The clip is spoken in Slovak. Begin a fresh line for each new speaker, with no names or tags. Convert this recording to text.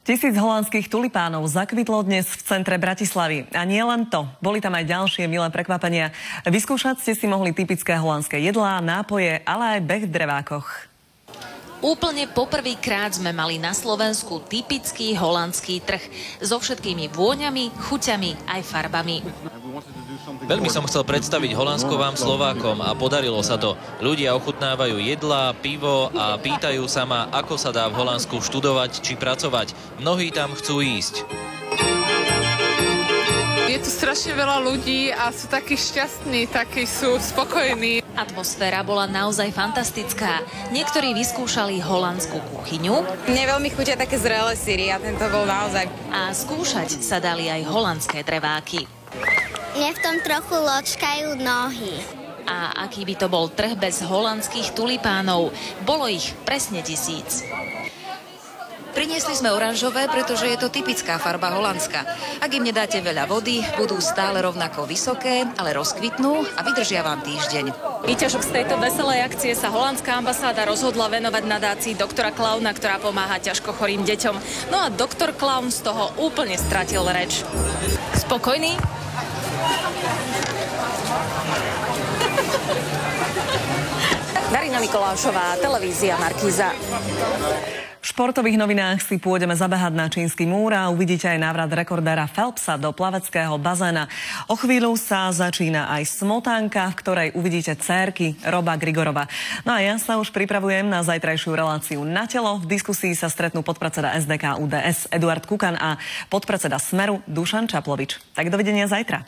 Tisíc holandských tulipánov zakvitlo dnes v centre Bratislavy. A nie len to, boli tam aj ďalšie milé prekvapenia. Vyskúšať ste si mohli typické holandské jedlá, nápoje, ale aj beh v drevákoch.
Úplne poprvýkrát sme mali na Slovensku typický holandský trh so všetkými vôňami, chuťami aj farbami.
Veľmi som chcel predstaviť Holandsko vám Slovákom a podarilo sa to. Ľudia ochutnávajú jedlá, pivo a pýtajú sa ma, ako sa dá v Holandsku študovať či pracovať. Mnohí tam chcú ísť.
Je tu strašne veľa ľudí a sú takí šťastní, takí sú spokojní.
Atmosféra bola naozaj fantastická. Niektorí vyskúšali holandskú kuchyňu.
Mne veľmi chutia také zrelé syry a tento bol naozaj.
A skúšať sa dali aj holandské dreváky.
Mne v tom trochu ločkajú nohy.
A aký by to bol trh bez holandských tulipánov? Bolo ich presne 1000.
Priniesli sme oranžové, pretože je to typická farba Holandska. Ak im nedáte veľa vody, budú stále rovnako vysoké, ale rozkvitnú a vydržia vám týždeň.
Výťažok z tejto veselej akcie sa holandská ambasáda rozhodla venovať nadácii doktora Klauna, ktorá pomáha ťažko chorým deťom. No a doktor Klaun z toho úplne stratil reč. Spokojný? Darina Mikolášová, televízia Markíza.
V športových novinách si pôjdeme zabehať na čínsky múr a uvidíte aj návrat rekordéra Phelpsa do plaveckého bazéna. O chvíľu sa začína aj smotánka, v ktorej uvidíte dcérky Roba Grigorova. No a ja sa už pripravujem na zajtrajšiu reláciu Na telo. V diskusii sa stretnú podpredseda SDK UDS Eduard Kukan a podpredseda Smeru Dušan Čaplovič. Tak dovidenia zajtra.